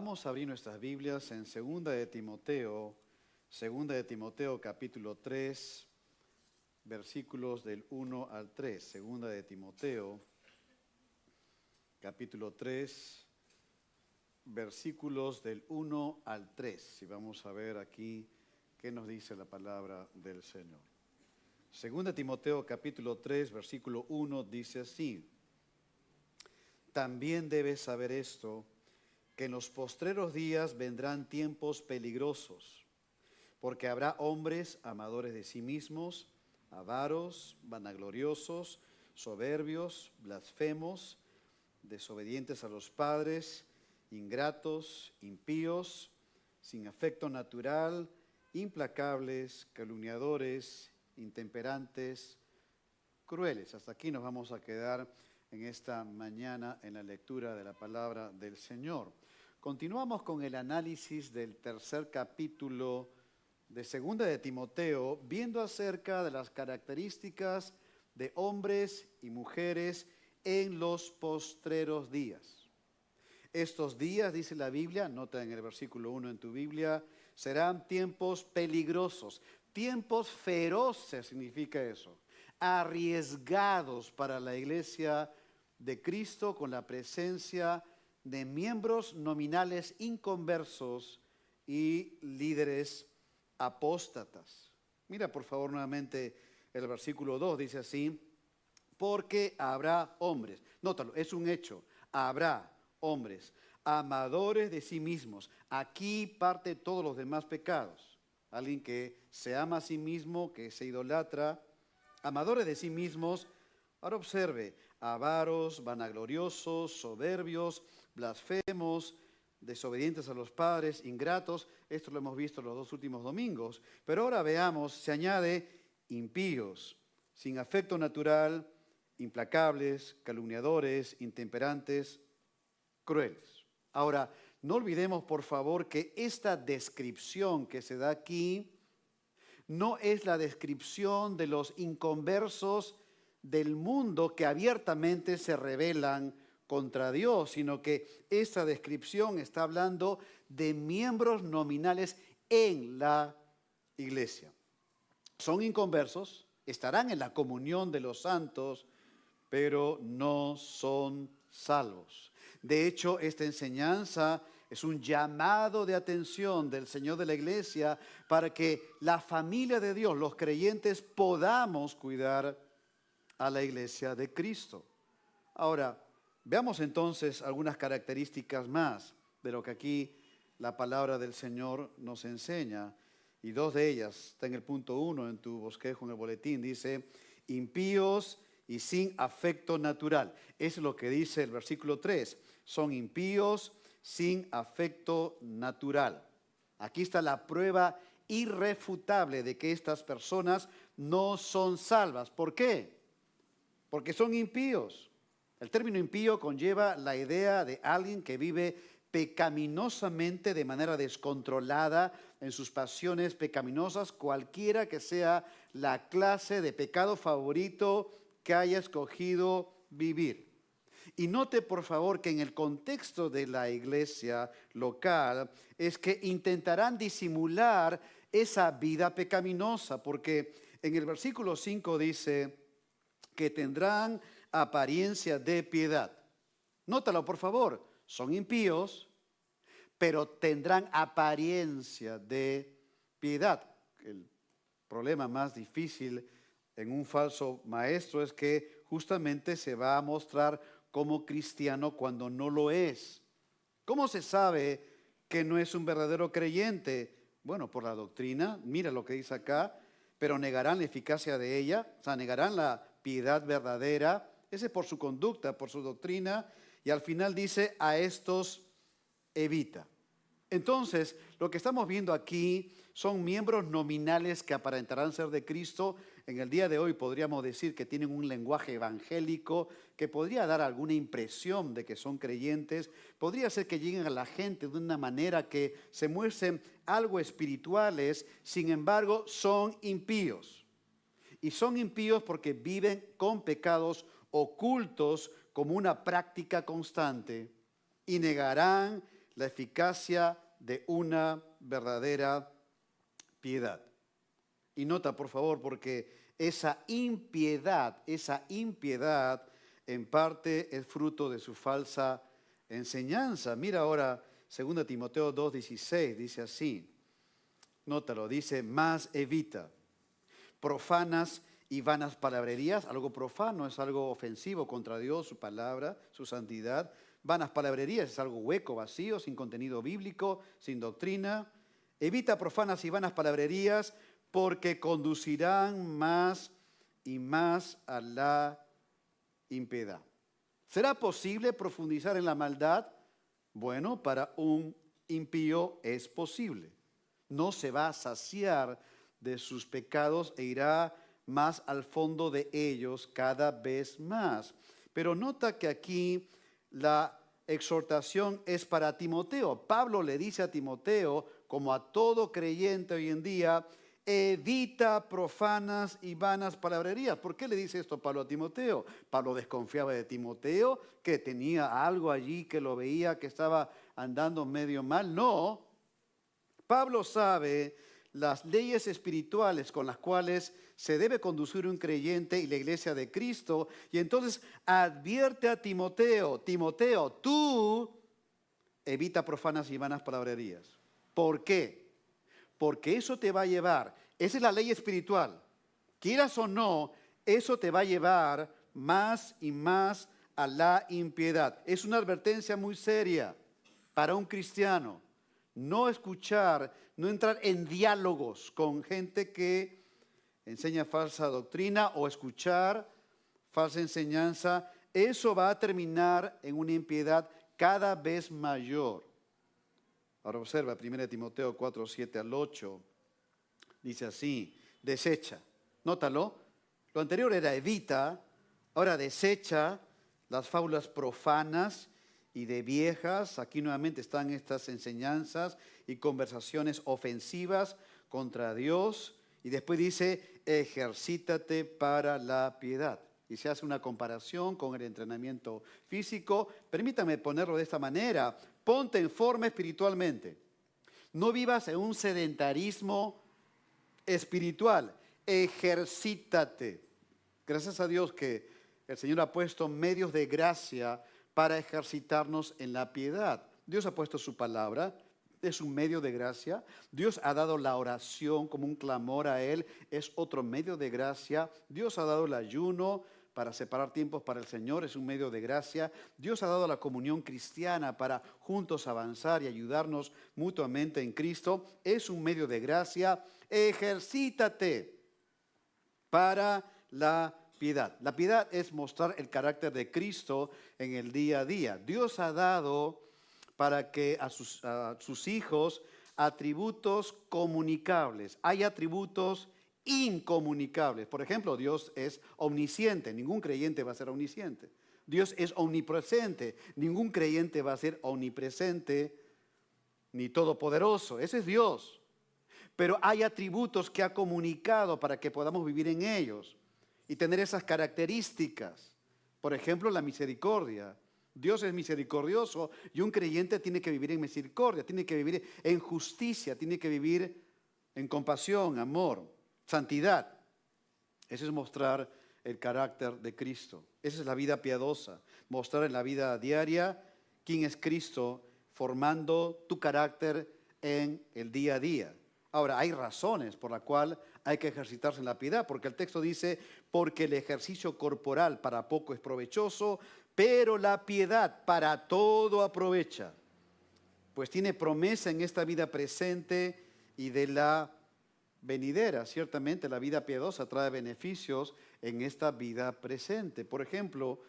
Vamos a abrir nuestras Biblias en Segunda de Timoteo capítulo 3, versículos del 1 al 3. Segunda de Timoteo capítulo 3, versículos del 1 al 3. Y vamos a ver aquí qué nos dice la palabra del Señor. Segunda de Timoteo capítulo 3, versículo 1 dice así: También debes saber esto, que en los postreros días vendrán tiempos peligrosos, porque habrá hombres amadores de sí mismos, avaros, vanagloriosos, soberbios, blasfemos, desobedientes a los padres, ingratos, impíos, sin afecto natural, implacables, calumniadores, intemperantes, crueles. Hasta aquí nos vamos a quedar en esta mañana en la lectura de la palabra del Señor. Continuamos con el análisis del tercer capítulo de Segunda de Timoteo, viendo acerca de las características de hombres y mujeres en los postreros días. Estos días, dice la Biblia, nota en el versículo 1 en tu Biblia, serán tiempos peligrosos, tiempos feroces significa eso, arriesgados para la iglesia de Cristo, con la presencia de miembros nominales inconversos y líderes apóstatas. Mira por favor nuevamente el versículo 2, dice así: porque habrá hombres, nótalo, es un hecho, habrá hombres amadores de sí mismos. Aquí parte todos los demás pecados. Alguien que se ama a sí mismo, que se idolatra, amadores de sí mismos. Ahora observe: avaros, vanagloriosos, soberbios, blasfemos, desobedientes a los padres, ingratos. Esto lo hemos visto los dos últimos domingos. Pero ahora veamos, se añade impíos, sin afecto natural, implacables, calumniadores, intemperantes, crueles. Ahora, no olvidemos por favor que esta descripción que se da aquí no es la descripción de los inconversos del mundo que abiertamente se rebelan contra Dios, sino que esta descripción está hablando de miembros nominales en la iglesia. Son inconversos, estarán en la comunión de los santos, pero no son salvos. De hecho, esta enseñanza es un llamado de atención del Señor de la iglesia para que la familia de Dios, los creyentes, podamos cuidar a la iglesia de Cristo. Ahora, veamos entonces algunas características más de lo que aquí la palabra del Señor nos enseña. Y dos de ellas, está en el punto 1 en tu bosquejo en el boletín, dice: impíos y sin afecto natural. Es lo que dice el versículo 3. Son impíos sin afecto natural. Aquí está la prueba irrefutable de que estas personas no son salvas. ¿Por qué? Porque son impíos. El término impío conlleva la idea de alguien que vive pecaminosamente, de manera descontrolada, en sus pasiones pecaminosas, cualquiera que sea la clase de pecado favorito que haya escogido vivir. Y note por favor que en el contexto de la iglesia local es que intentarán disimular esa vida pecaminosa, porque en el versículo 5 dice que tendrán apariencia de piedad. Nótalo por favor, son impíos, pero tendrán apariencia de piedad. El problema más difícil en un falso maestro es que justamente se va a mostrar como cristiano cuando no lo es. ¿Cómo se sabe que no es un verdadero creyente? Bueno, por la doctrina, mira lo que dice acá: pero negarán la eficacia de ella, o sea, negarán la piedad verdadera. Ese es por su conducta, por su doctrina, y al final dice: a estos evita. Entonces, lo que estamos viendo aquí son miembros nominales que aparentarán ser de Cristo. En el día de hoy podríamos decir que tienen un lenguaje evangélico que podría dar alguna impresión de que son creyentes. Podría ser que lleguen a la gente de una manera que se muestren algo espirituales, sin embargo son impíos. Y son impíos porque viven con pecados ocultos como una práctica constante y negarán la eficacia de una verdadera piedad. Y nota, por favor, porque esa impiedad en parte es fruto de su falsa enseñanza. Mira ahora 2 Timoteo 2:16, dice así, nótalo, dice, más evita profanas y vanas palabrerías. Algo profano es algo ofensivo contra Dios, su palabra, su santidad. Vanas palabrerías es algo hueco, vacío, sin contenido bíblico, sin doctrina. Evita profanas y vanas palabrerías porque conducirán más y más a la impiedad. ¿Será posible profundizar en la maldad? Bueno, para un impío es posible. No se va a saciar de sus pecados e irá más al fondo de ellos cada vez más. Pero nota que aquí la exhortación es para Timoteo. Pablo le dice a Timoteo, como a todo creyente hoy en día, evita profanas y vanas palabrerías. ¿Por qué le dice esto Pablo a Timoteo? Pablo desconfiaba de Timoteo, que tenía algo allí, que lo veía, que estaba andando medio mal. No, Pablo sabe las leyes espirituales con las cuales se debe conducir un creyente y la iglesia de Cristo. Y entonces advierte a Timoteo, Timoteo, tú evita profanas y vanas palabrerías. ¿Por qué? Porque eso te va a llevar, esa es la ley espiritual, quieras o no, eso te va a llevar más y más a la impiedad. Es una advertencia muy seria para un cristiano. No escuchar, no entrar en diálogos con gente que enseña falsa doctrina o escuchar falsa enseñanza. Eso va a terminar en una impiedad cada vez mayor. Ahora observa 1 Timoteo 4, 7 al 8. Dice así, desecha. Nótalo, lo anterior era evita, ahora desecha las fábulas profanas y de viejas. Aquí nuevamente están estas enseñanzas y conversaciones ofensivas contra Dios. Y después dice, ejercítate para la piedad. Y se hace una comparación con el entrenamiento físico. Permítame ponerlo de esta manera. Ponte en forma espiritualmente. No vivas en un sedentarismo espiritual. Ejercítate. Gracias a Dios que el Señor ha puesto medios de gracia para ejercitarnos en la piedad. Dios ha puesto su palabra, es un medio de gracia. Dios ha dado la oración como un clamor a Él, es otro medio de gracia. Dios ha dado el ayuno para separar tiempos para el Señor, es un medio de gracia. Dios ha dado la comunión cristiana para juntos avanzar y ayudarnos mutuamente en Cristo, es un medio de gracia. Ejercítate para la piedad. La piedad es mostrar el carácter de Cristo en el día a día. Dios ha dado para que a sus hijos atributos comunicables. Hay atributos incomunicables. Por ejemplo, Dios es omnisciente. Ningún creyente va a ser omnisciente. Dios es omnipresente. Ningún creyente va a ser omnipresente ni todopoderoso. Ese es Dios. Pero hay atributos que ha comunicado para que podamos vivir en ellos y tener esas características. Por ejemplo, la misericordia. Dios es misericordioso y un creyente tiene que vivir en misericordia, tiene que vivir en justicia, tiene que vivir en compasión, amor, santidad. Eso es mostrar el carácter de Cristo. Esa es la vida piadosa, mostrar en la vida diaria quién es Cristo, formando tu carácter en el día a día. Ahora, hay razones por las cuales hay que ejercitarse en la piedad, porque el texto dice, porque el ejercicio corporal para poco es provechoso, pero la piedad para todo aprovecha, pues tiene promesa en esta vida presente y de la venidera. Ciertamente la vida piadosa trae beneficios en esta vida presente. Por ejemplo,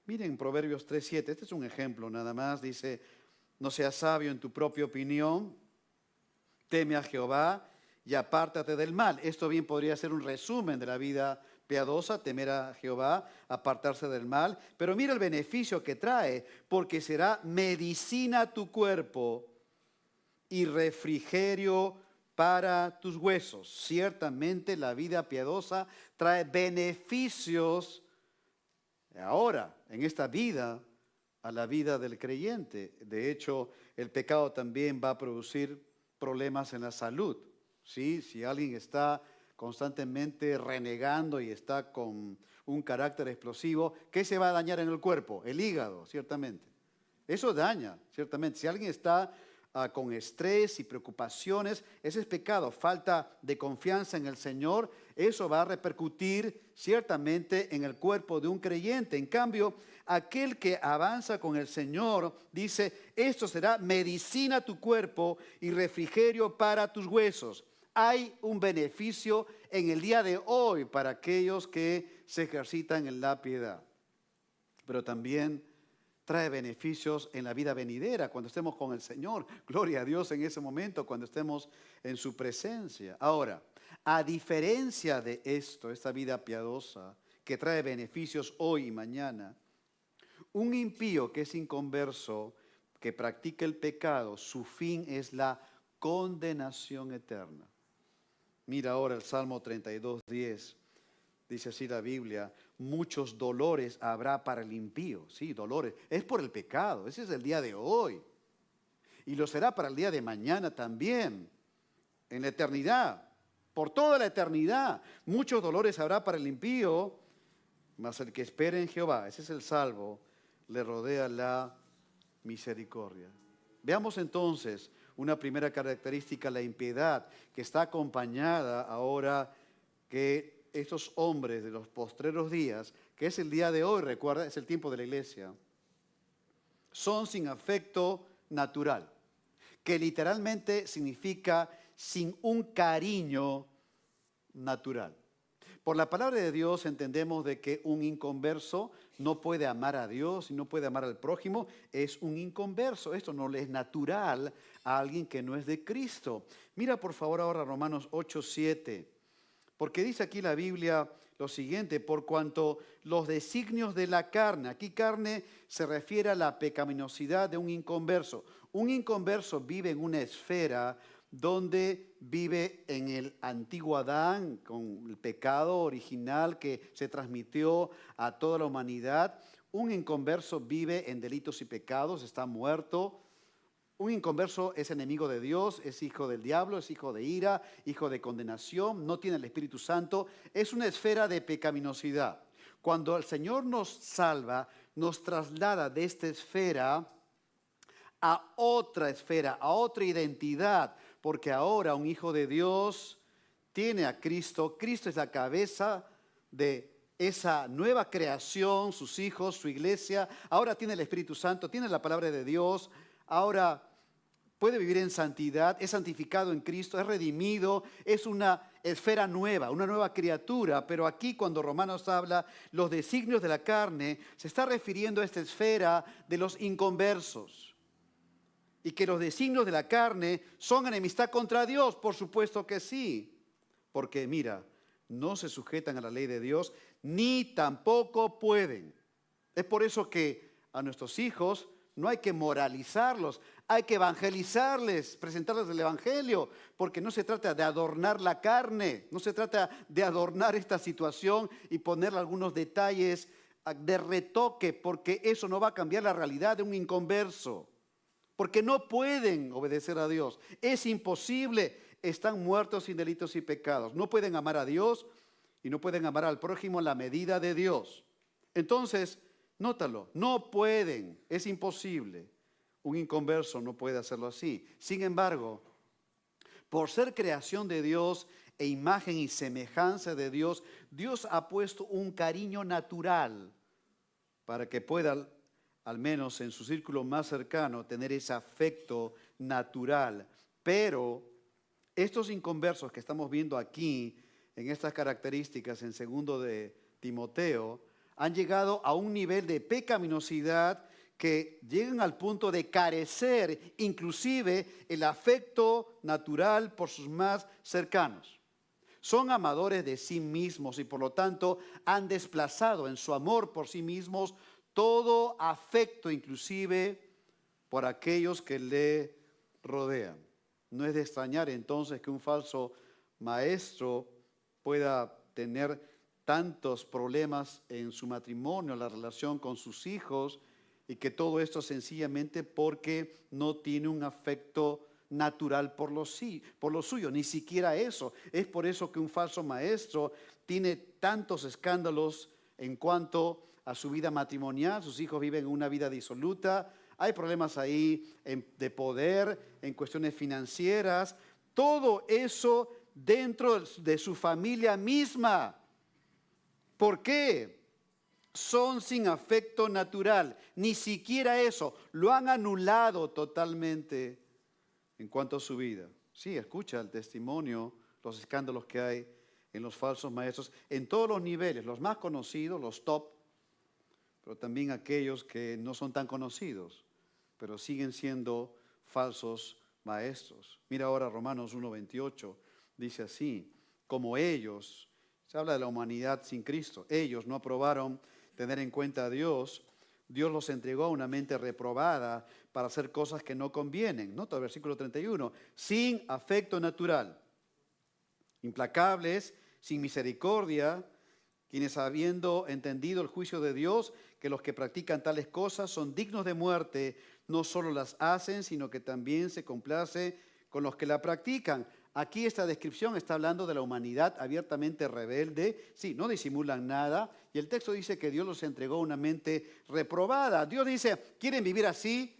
miren Proverbios 3:7, este es un ejemplo nada más, dice, no seas sabio en tu propia opinión, teme a Jehová y apártate del mal. Esto bien podría ser un resumen de la vida piadosa, temer a Jehová, apartarse del mal. Pero mira el beneficio que trae, porque será medicina a tu cuerpo y refrigerio para tus huesos. Ciertamente la vida piadosa trae beneficios ahora, en esta vida, a la vida del creyente. De hecho, el pecado también va a producir problemas en la salud, ¿sí? Si alguien está constantemente renegando y está con un carácter explosivo, ¿qué se va a dañar en el cuerpo? El hígado, ciertamente. Eso daña, ciertamente. Si alguien está con estrés y preocupaciones, ese es pecado, falta de confianza en el Señor, eso va a repercutir ciertamente en el cuerpo de un creyente. En cambio, aquel que avanza con el Señor dice, esto será medicina a tu cuerpo y refrigerio para tus huesos. Hay un beneficio en el día de hoy para aquellos que se ejercitan en la piedad, pero también trae beneficios en la vida venidera, cuando estemos con el Señor. Gloria a Dios en ese momento, cuando estemos en su presencia. Ahora, a diferencia de esto, esta vida piadosa, que trae beneficios hoy y mañana, un impío que es inconverso, que practica el pecado, su fin es la condenación eterna. Mira ahora el Salmo 32:10. Dice así la Biblia, muchos dolores habrá para el impío. Sí, dolores. Es por el pecado. Ese es el día de hoy. Y lo será para el día de mañana también. En la eternidad. Por toda la eternidad. Muchos dolores habrá para el impío. Mas el que espera en Jehová, ese es el salvo, le rodea la misericordia. Veamos entonces una primera característica, la impiedad, que está acompañada ahora que estos hombres de los postreros días, que es el día de hoy, recuerda, es el tiempo de la iglesia, son sin afecto natural, que literalmente significa sin un cariño natural. Por la palabra de Dios entendemos de que un inconverso no puede amar a Dios y no puede amar al prójimo, es un inconverso. Esto no le es natural a alguien que no es de Cristo. Mira por favor ahora Romanos 8:7. Porque dice aquí la Biblia lo siguiente, por cuanto los designios de la carne, aquí carne se refiere a la pecaminosidad de un inconverso. Un inconverso vive en una esfera donde vive en el antiguo Adán, con el pecado original que se transmitió a toda la humanidad. Un inconverso vive en delitos y pecados, está muerto. Un inconverso es enemigo de Dios, es hijo del diablo, es hijo de ira, hijo de condenación, no tiene el Espíritu Santo, es una esfera de pecaminosidad. Cuando el Señor nos salva, nos traslada de esta esfera, a otra identidad, porque ahora un hijo de Dios tiene a Cristo, Cristo es la cabeza de esa nueva creación, sus hijos, su iglesia, ahora tiene el Espíritu Santo, tiene la palabra de Dios, ahora puede vivir en santidad, es santificado en Cristo, es redimido, es una esfera nueva, una nueva criatura. Pero aquí cuando Romanos habla los designios de la carne, se está refiriendo a esta esfera de los inconversos. Y que los designios de la carne son enemistad contra Dios, por supuesto que sí. Porque mira, no se sujetan a la ley de Dios, ni tampoco pueden. Es por eso que a nuestros hijos no hay que moralizarlos, hay que evangelizarles, presentarles el evangelio, porque no se trata de adornar la carne, no se trata de adornar esta situación y ponerle algunos detalles de retoque, porque eso no va a cambiar la realidad de un inconverso, porque no pueden obedecer a Dios, es imposible, están muertos sin delitos y pecados, no pueden amar a Dios y no pueden amar al prójimo en la medida de Dios. Entonces, nótalo, no pueden, es imposible. Un inconverso no puede hacerlo así. Sin embargo, por ser creación de Dios e imagen y semejanza de Dios, Dios ha puesto un cariño natural para que pueda, al menos en su círculo más cercano, tener ese afecto natural. Pero estos inconversos que estamos viendo aquí, en estas características en 2 de Timoteo, han llegado a un nivel de pecaminosidad que llegan al punto de carecer inclusive el afecto natural por sus más cercanos. Son amadores de sí mismos y por lo tanto han desplazado en su amor por sí mismos todo afecto inclusive por aquellos que le rodean. No es de extrañar entonces que un falso maestro pueda tener tantos problemas en su matrimonio, la relación con sus hijos, y que todo esto sencillamente porque no tiene un afecto natural por lo suyo, ni siquiera eso. Es por eso que un falso maestro tiene tantos escándalos en cuanto a su vida matrimonial. Sus hijos viven una vida disoluta, hay problemas ahí de poder, en cuestiones financieras, todo eso dentro de su familia misma. ¿Por qué? Son sin afecto natural, ni siquiera eso, lo han anulado totalmente en cuanto a su vida. Sí, escucha el testimonio, los escándalos que hay en los falsos maestros, en todos los niveles, los más conocidos, los top, pero también aquellos que no son tan conocidos, pero siguen siendo falsos maestros. Mira ahora Romanos 1:28, dice así, como ellos, se habla de la humanidad sin Cristo, ellos no aprobaron tener en cuenta a Dios, Dios los entregó a una mente reprobada para hacer cosas que no convienen. Nota el versículo 31, sin afecto natural, implacables, sin misericordia, quienes habiendo entendido el juicio de Dios, que los que practican tales cosas son dignos de muerte, no solo las hacen, sino que también se complace con los que la practican. Aquí esta descripción está hablando de la humanidad abiertamente rebelde. Sí, no disimulan nada. Y el texto dice que Dios los entregó una mente reprobada. Dios dice, ¿quieren vivir así?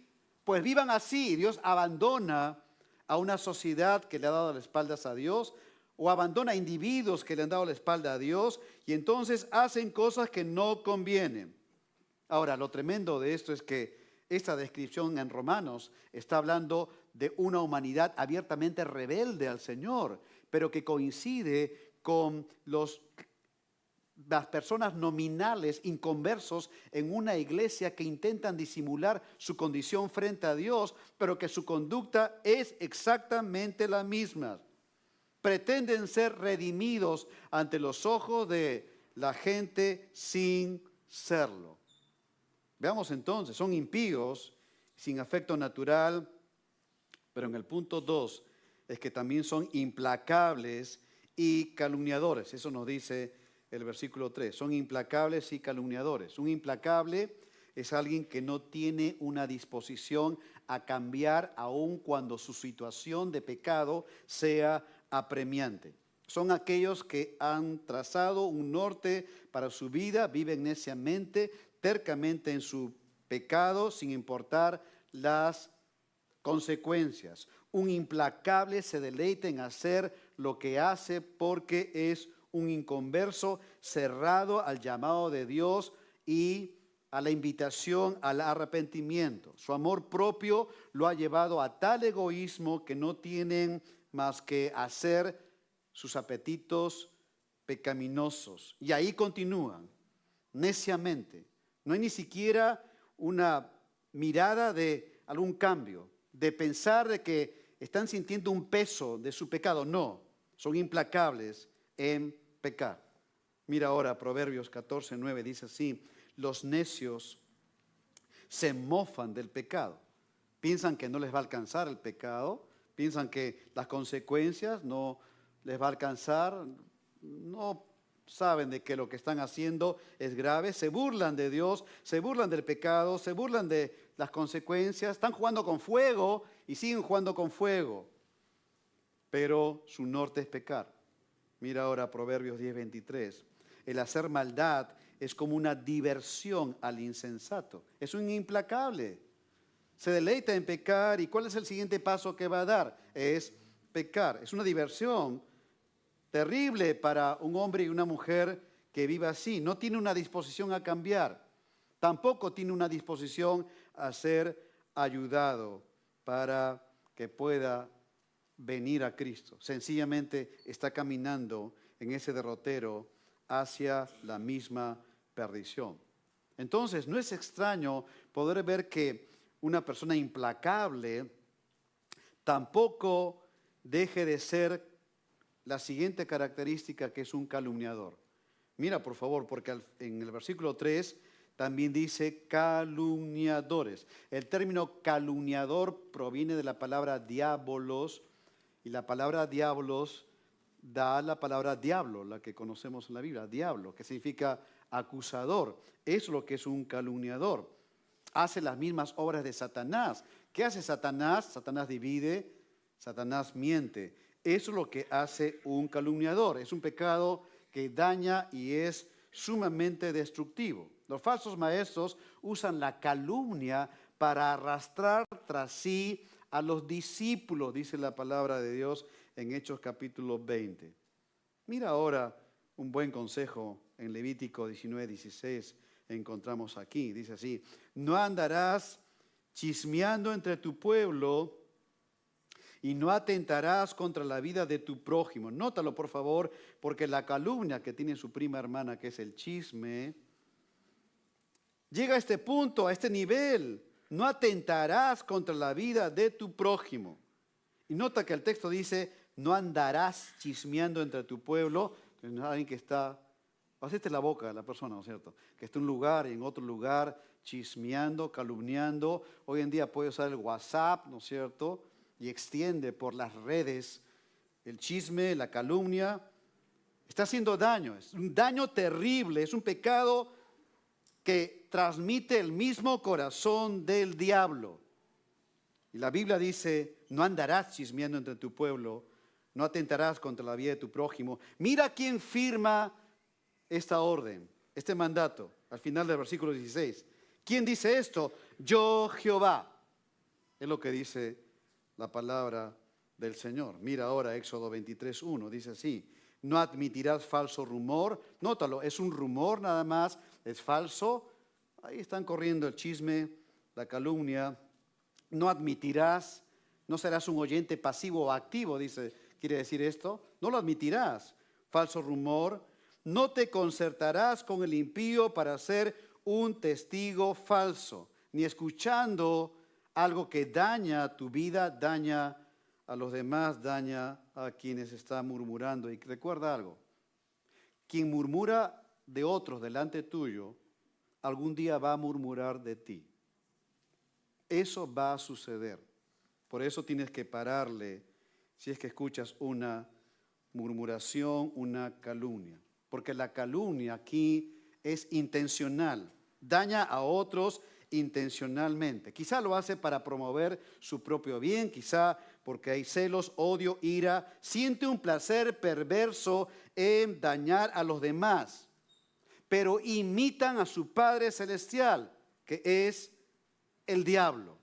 Pues vivan así. Dios abandona a una sociedad que le ha dado las espaldas a Dios, o abandona a individuos que le han dado la espalda a Dios, y entonces hacen cosas que no convienen. Ahora, lo tremendo de esto es que esta descripción en Romanos está hablando de una humanidad abiertamente rebelde al Señor, pero que coincide con las personas nominales, inconversos en una iglesia que intentan disimular su condición frente a Dios, pero que su conducta es exactamente la misma. Pretenden ser redimidos ante los ojos de la gente sin serlo. Veamos entonces, son impíos, sin afecto natural, pero en el punto 2 es que también son implacables y calumniadores. Eso nos dice el versículo 3. Son implacables y calumniadores. Un implacable es alguien que no tiene una disposición a cambiar aun cuando su situación de pecado sea apremiante. Son aquellos que han trazado un norte para su vida, viven neciamente, tercamente en su pecado, sin importar las consecuencias. Un implacable se deleita en hacer lo que hace porque es un inconverso cerrado al llamado de Dios y a la invitación al arrepentimiento. Su amor propio lo ha llevado a tal egoísmo que no tienen más que hacer sus apetitos pecaminosos. Y ahí continúan, neciamente. No hay ni siquiera una mirada de algún cambio, de pensar de que están sintiendo un peso de su pecado. No, son implacables en pecar. Mira ahora Proverbios 14:9, dice así, los necios se mofan del pecado. Piensan que no les va a alcanzar el pecado, piensan que las consecuencias no les va a alcanzar, no saben de que lo que están haciendo es grave, se burlan de Dios, se burlan del pecado, se burlan de las consecuencias, están jugando con fuego y siguen jugando con fuego, pero su norte es pecar. Mira ahora Proverbios 10:23, el hacer maldad es como una diversión al insensato, es un implacable, se deleita en pecar. ¿Y cuál es el siguiente paso que va a dar? Es pecar, es una diversión terrible para un hombre y una mujer que vive así. No tiene una disposición a cambiar. Tampoco tiene una disposición a ser ayudado para que pueda venir a Cristo. Sencillamente está caminando en ese derrotero hacia la misma perdición. Entonces, no es extraño poder ver que una persona implacable tampoco deje de ser la siguiente característica, que es un calumniador. Mira, por favor, porque en el versículo 3 también dice calumniadores. El término calumniador proviene de la palabra diabolos, y la palabra diabolos da la palabra diablo, la que conocemos en la Biblia, diablo, que significa acusador. Es lo que es un calumniador. hace las mismas obras de Satanás. ¿Qué hace Satanás? Satanás divide, Satanás miente. Eso es lo que hace un calumniador. Es un pecado que daña y es sumamente destructivo. Los falsos maestros usan la calumnia para arrastrar tras sí a los discípulos, dice la palabra de Dios en Hechos capítulo 20. Mira ahora un buen consejo en Levítico 19:16 encontramos aquí. Dice así: no andarás chismeando entre tu pueblo y no atentarás contra la vida de tu prójimo. Nótalo, por favor, porque la calumnia que tiene su prima hermana, que es el chisme, llega a este punto, a este nivel. No atentarás contra la vida de tu prójimo. Y nota que el texto dice, no andarás chismeando entre tu pueblo. Entonces, alguien que está, hacete la boca a la persona, ¿no es cierto? Que está en un lugar y en otro lugar chismeando, calumniando. Hoy en día puede usar el WhatsApp, ¿no es cierto? Y extiende por las redes el chisme, la calumnia. Está haciendo daño, es un daño terrible, es un pecado que transmite el mismo corazón del diablo. Y la Biblia dice, no andarás chismeando entre tu pueblo, no atentarás contra la vida de tu prójimo. Mira quién firma esta orden, este mandato, al final del versículo 16. ¿Quién dice esto? Yo, Jehová. Es lo que dice la palabra del Señor. Mira ahora Éxodo 23:1, dice así: no admitirás falso rumor. Nótalo, es un rumor nada más, es falso. Ahí están corriendo el chisme, la calumnia. No admitirás, no serás un oyente pasivo o activo, quiere decir esto. No lo admitirás, falso rumor. No te concertarás con el impío para ser un testigo falso, ni escuchando algo que daña tu vida, daña a los demás, daña a quienes están murmurando. Y recuerda algo, quien murmura de otros delante tuyo, algún día va a murmurar de ti. Eso va a suceder. Por eso tienes que pararle si es que escuchas una murmuración, una calumnia. Porque la calumnia aquí es intencional, daña a otros intencionalmente. Quizá lo hace para promover su propio bien, quizá porque hay celos, odio, ira. Siente un placer perverso en dañar a los demás, pero imitan a su Padre Celestial, que es el diablo.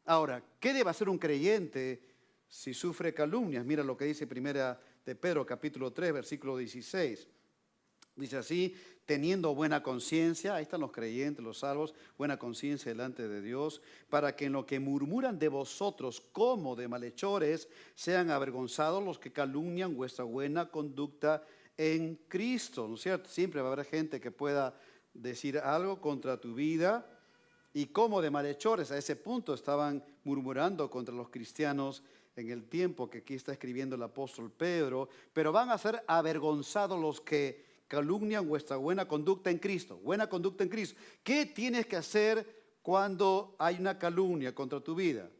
Ahora, ¿qué debe hacer un creyente si sufre calumnias? Mira lo que dice Primera de Pedro, capítulo 3, versículo 16. Dice así: teniendo buena conciencia, ahí están los creyentes, los salvos, buena conciencia delante de Dios, para que en lo que murmuran de vosotros como de malhechores, sean avergonzados los que calumnian vuestra buena conducta en Cristo, ¿no es cierto? Siempre va a haber gente que pueda decir algo contra tu vida. Y como de malhechores, a ese punto estaban murmurando contra los cristianos en el tiempo que aquí está escribiendo el apóstol Pedro, pero van a ser avergonzados los que calumnian vuestra buena conducta en Cristo. Buena conducta en Cristo. ¿Qué tienes que hacer cuando hay una calumnia contra tu vida?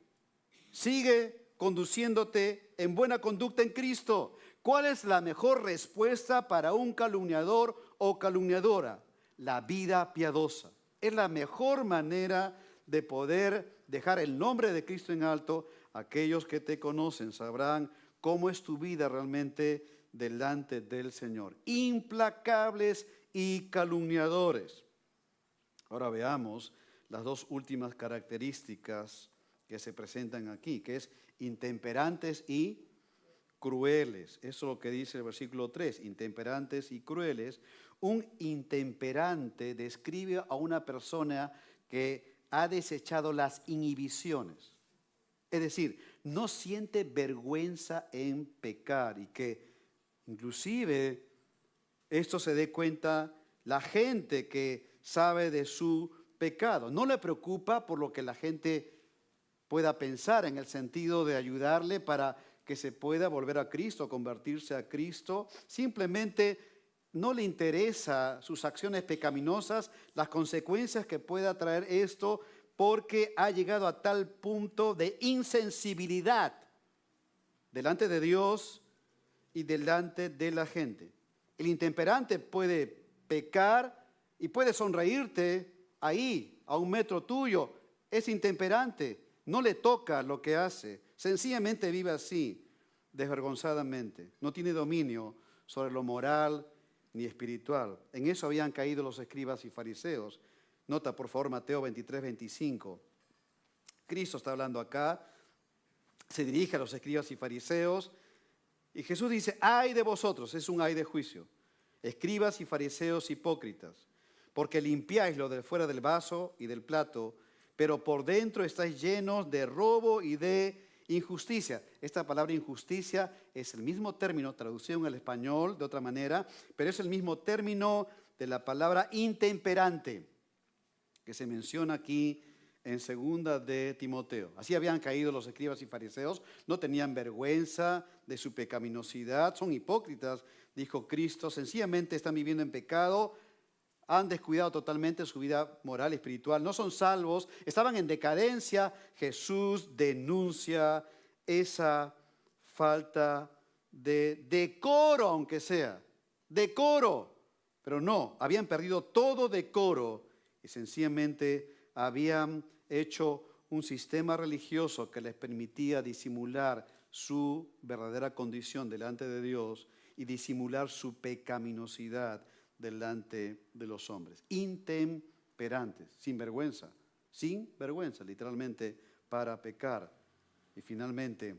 Sigue conduciéndote en buena conducta en Cristo. ¿Cuál es la mejor respuesta para un calumniador o calumniadora? La vida piadosa. Es la mejor manera de poder dejar el nombre de Cristo en alto. Aquellos que te conocen sabrán cómo es tu vida realmente delante del Señor. Implacables y calumniadores. Ahora veamos las dos últimas características que se presentan aquí, que es intemperantes y crueles. Eso es lo que dice el versículo 3, intemperantes y crueles. Un intemperante describe a una persona que ha desechado las inhibiciones. Es decir, no siente vergüenza en pecar y que inclusive esto se dé cuenta la gente que sabe de su pecado. No le preocupa por lo que la gente pueda pensar en el sentido de ayudarle para que se pueda volver a Cristo, convertirse a Cristo. Simplemente no le interesa sus acciones pecaminosas, las consecuencias que pueda traer esto, porque ha llegado a tal punto de insensibilidad delante de Dios y delante de la gente. El intemperante puede pecar y puede sonreírte ahí, a 1 metro tuyo, es intemperante, no le toca lo que hace, sencillamente vive así, desvergonzadamente, no tiene dominio sobre lo moral ni espiritual. En eso habían caído los escribas y fariseos. Nota por favor Mateo 23, 25. Cristo está hablando acá, se dirige a los escribas y fariseos y Jesús dice, ay de vosotros, es un ay de juicio, escribas y fariseos hipócritas, porque limpiáis lo de fuera del vaso y del plato, pero por dentro estáis llenos de robo y de injusticia. Esta palabra injusticia es el mismo término, traducido en el español de otra manera, pero es el mismo término de la palabra intemperante, que se menciona aquí en 2 de Timoteo. Así habían caído los escribas y fariseos, no tenían vergüenza de su pecaminosidad, son hipócritas, dijo Cristo, sencillamente están viviendo en pecado, han descuidado totalmente su vida moral y espiritual, no son salvos, estaban en decadencia. Jesús denuncia esa falta de decoro, aunque sea, decoro, pero no, habían perdido todo decoro y sencillamente habían hecho un sistema religioso que les permitía disimular su verdadera condición delante de Dios y disimular su pecaminosidad delante de los hombres. Intemperantes, sin vergüenza, literalmente, para pecar. Y finalmente,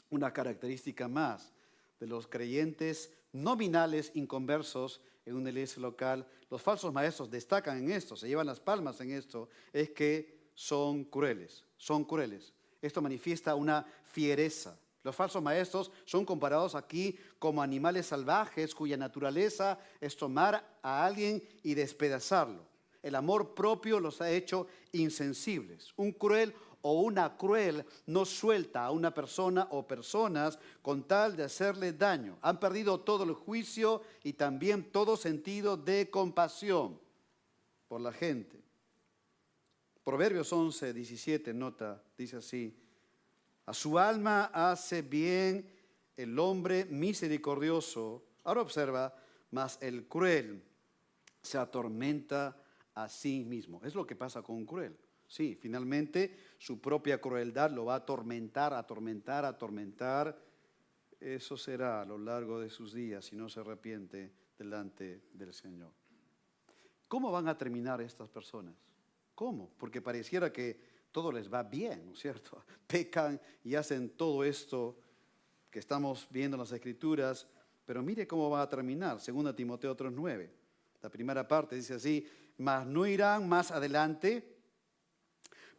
una característica más de los creyentes nominales inconversos en una iglesia local, los falsos maestros destacan en esto, se llevan las palmas en esto, es que son crueles. Esto manifiesta una fiereza. Los falsos maestros son comparados aquí como animales salvajes cuya naturaleza es tomar a alguien y despedazarlo. El amor propio los ha hecho insensibles. Un cruel o una cruel no suelta a una persona o personas con tal de hacerle daño. Han perdido todo el juicio y también todo sentido de compasión por la gente. Proverbios 11, 17, nota, dice así: a su alma hace bien el hombre misericordioso. Ahora observa, mas el cruel se atormenta a sí mismo. Es lo que pasa con un cruel. Sí, finalmente su propia crueldad lo va a atormentar. Eso será a lo largo de sus días si no se arrepiente delante del Señor. ¿Cómo van a terminar estas personas? ¿Cómo? Porque pareciera que todo les va bien, ¿no es cierto? Pecan y hacen todo esto que estamos viendo en las Escrituras, pero mire cómo va a terminar. 2 Timoteo 3:9. La primera parte dice así: mas no irán más adelante,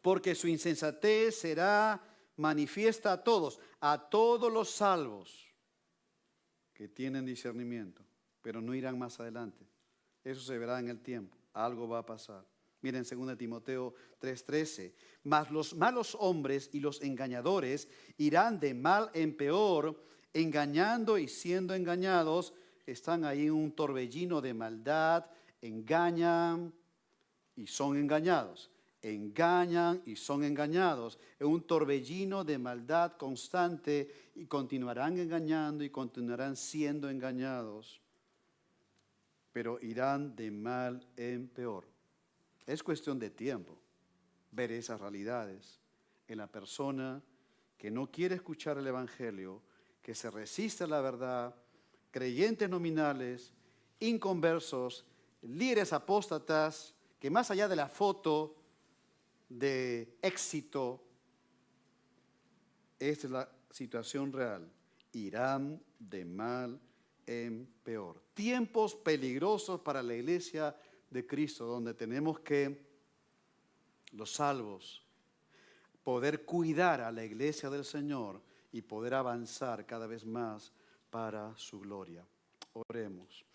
porque su insensatez será manifiesta a todos los salvos que tienen discernimiento, pero no irán más adelante. Eso se verá en el tiempo, algo va a pasar. Miren 2 Timoteo 3:13, mas los malos hombres y los engañadores irán de mal en peor, engañando y siendo engañados. Están ahí en un torbellino de maldad, engañan y son engañados. Engañan y son engañados, en un torbellino de maldad constante, y continuarán engañando y continuarán siendo engañados, pero irán de mal en peor. Es cuestión de tiempo ver esas realidades en la persona que no quiere escuchar el Evangelio, que se resiste a la verdad, creyentes nominales, inconversos, líderes apóstatas, que más allá de la foto de éxito, esta es la situación real, irán de mal en peor. Tiempos peligrosos para la iglesia de Cristo, donde tenemos que, los salvos, poder cuidar a la iglesia del Señor y poder avanzar cada vez más para su gloria. Oremos.